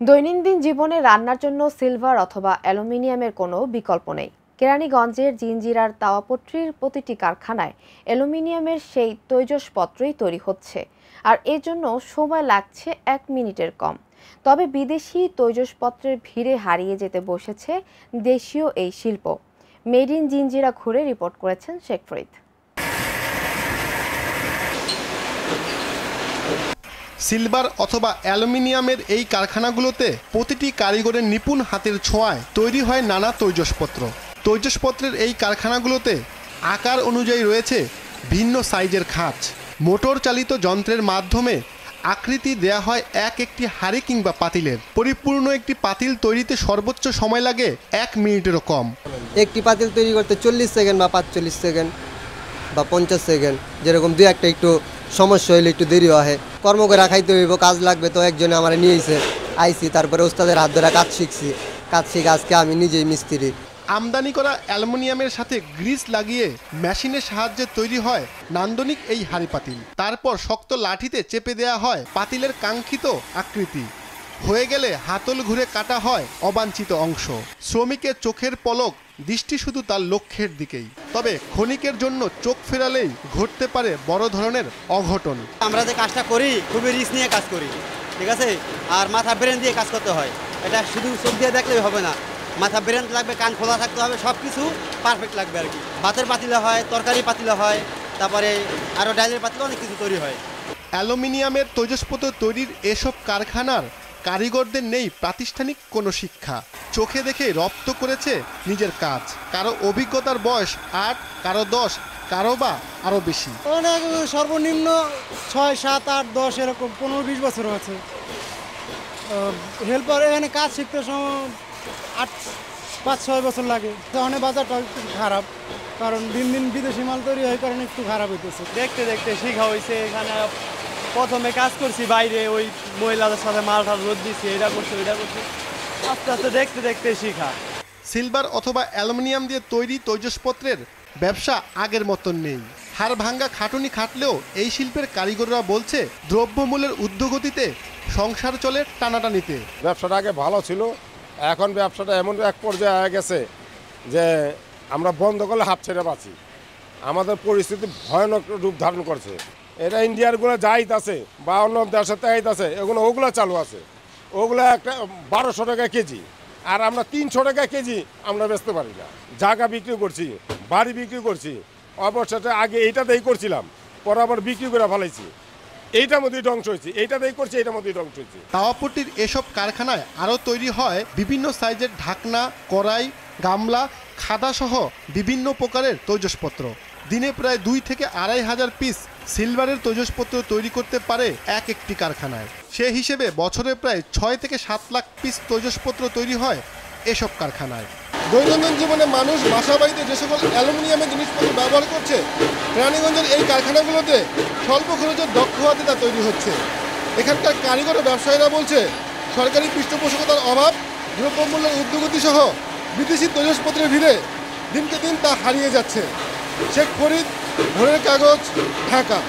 দৈনন্দিন জীবনে রান্নার জন্য সিলভার অথবা অ্যালুমিনিয়ামের কোনো বিকল্প নেই। কেরানীগঞ্জের জিঞ্জিরার তাওয়াপট্রির প্রতিটি কারখানায় অ্যালুমিনিয়ামের সেই তৈজসপত্রই তৈরি হচ্ছে, আর এর জন্য সময় লাগছে 1 মিনিটের কম। তবে বিদেশি তৈজসপত্রের ভিড়ে হারিয়ে যেতে বসেছে দেশীয় এই শিল্প। মেড ইন জিঞ্জিরা ঘুরে রিপোর্ট করেছেন শেখ ফরিদ। সিলভার অথবা অ্যালুমিনিয়ামের এই কারখানাগুলোতে প্রতিটি কারিগরের নিপুণ হাতের ছোঁয়ায় তৈরি হয় নানা তৈজসপত্র। তৈজসপত্রের এই কারখানাগুলোতে আকার অনুযায়ী রয়েছে ভিন্ন সাইজের খাঁচ। মোটর চালিত যন্ত্রের মাধ্যমে আকৃতি দেয়া হয় একটি হাঁড়ি কিংবা পাতিলের। পরিপূর্ণ একটি পাতিল তৈরিতে সর্বোচ্চ সময় লাগে 1 মিনিটেরও কম। একটি পাতিল তৈরি করতে 40 সেকেন্ড বা 45 সেকেন্ড বা 50 সেকেন্ড, যেরকম দু একটা একটু সমস্যা হইলে একটু দেরি হয়। কর্ম করে খাইতে হইব, কাজ লাগবে, তো একজনে আমার নিয়েছে আইসি, তারপরে ওস্তাদের হাত ধরে কাজ শিখছি। কাজ শিখে আজকে আমি নিজেই মিস্ত্রি। আমদানি করা অ্যালুমিনিয়ামের সাথে গ্রিস লাগিয়ে মেশিনের সাহায্যে তৈরি হয় নান্দনিক এই হাঁড়ি পাতিল। তারপর শক্ত লাঠিতে চেপে দেয়া হয় পাতিলের কাঙ্ক্ষিত আকৃতি। হয়ে গেলে হাতল ঘুরে কাটা হয় অবাঞ্ছিত অংশ। শ্রমিকের চোখের পলক দৃষ্টি শুধু তার লক্ষ্যের দিকেই। তবে ক্ষণিকের জন্য চোখ ফেরালেই ঘটতে পারে বড় ধরনের অঘটন। আমরা যে কাজটা করি খুবই রিস্ক নিয়ে কাজ করি, ঠিক আছে। আর মাথা ব্রেন দিয়ে কাজ করতে হয়। এটা শুধু চোখ দিয়ে দেখলেই হবে না, মাথা ব্রেন লাগবে, কান খোলা থাকতে হবে, সব কিছু পারফেক্ট লাগবে আর কি। ভাতের পাতিলা হয়, তরকারি পাতিলা হয়, তারপরে আরও ডালের পাতিলা, অনেক কিছু তৈরি হয়। অ্যালুমিনিয়ামের তৈজসপত্র তৈরির এসব কারখানার কারিগরদের নেই প্রাতিষ্ঠানিক কোনো শিক্ষা। চোখে দেখে রপ্ত করেছে নিজের কাজ। কারো অভিজ্ঞতার বয়স 8, কারো 10, কারো বা আরও বেশি। অনেক সর্বনিম্ন 6, 7, 8, 10 এরকম 15-20 বছর আছে। হেল্পার এখানে কাজ শিখতে সময় 5-6 বছর লাগে। অনেক বাজারটা একটু খারাপ, কারণ দিন দিন বিদেশি মাল তৈরি হয়, কারণে একটু খারাপ হইতেছে। দেখতে দেখতে শেখা হয়েছে। এখানে প্রথমে কাজ করছি বাইরে, ওই মহিলাদের সাথে মাল টাল রোদ দিচ্ছি, এটা করছি ওইটা করছি, আস্তে আস্তে দেখতে দেখতে শেখা। সিলভার অথবা অ্যালুমিনিয়াম দিয়ে তৈরি তৈজসপত্রের ব্যবসা আগের মতন নেই। হাড় ভাঙ্গা খাটুনি খাটলেও এই শিল্পের কারিগররা বলছে দ্রব্যমূল্যের ঊর্ধ্বগতিতে সংসার চলে টানাটানিতে। ব্যবসাটা আগে ভালো ছিল, এখন ব্যবসাটা এমন এক পর্যায়ে হয়ে গেছে যে আমরা বন্ধ করলে হাত ছেড়ে বাঁচি। আমাদের পরিস্থিতি ভয়ানক রূপ ধারণ করছে। এটা ইন্ডিয়ারগুলো যাইত আছে বা অন্য দেশের তাইত আছে, ওগুলো চালু আছে। ওগুলো একটা 1200 টাকা কেজি, আর আমরা 300 টাকা কেজি আমরা বেচতে পারি না। জায়গা বিক্রি করছি, বাড়ি বিক্রি করছি, অবশেষে আগে এইটাতেই করছিলাম, পরে আবার বিক্রি করে ফেলাইছি। এইটার মধ্যেই ধ্বংস হয়েছে, এইটাতেই করছি, এইটার মধ্যেই ধ্বংস হয়েছে। তাওয়াপট্টির এসব কারখানায় আরও তৈরি হয় বিভিন্ন সাইজের ঢাকনা, কড়াই, গামলা, খাদাসহ বিভিন্ন প্রকারের তৈজসপত্র। দিনে প্রায় 2 থেকে 2,500 পিস সিলভারের তৈজসপত্র তৈরি করতে পারে একটি কারখানায়। সে হিসেবে বছরে প্রায় 6 থেকে 7 লাখ পিস তৈজসপত্র তৈরি হয় এসব কারখানায়। দৈনন্দিন জীবনে মানুষ বাসাবাড়িতে যে সকল অ্যালুমিনিয়ামের জিনিসপত্র ব্যবহার করছে, কেরানীগঞ্জের এই কারখানাগুলোতে স্বল্প খরচের দক্ষ হাতে তা তৈরি হচ্ছে। এখানকার কারিগর ও ব্যবসায়ীরা বলছে সরকারি পৃষ্ঠপোষকতার অভাব, দ্রব্যমূল্যের ঊর্ধ্বগতি সহ বিদেশি তৈজসপত্রের ভিড়ে দিনকে দিন তা হারিয়ে যাচ্ছে। শেখ ফরিদ, ভোরের কাগজ, ঢাকা।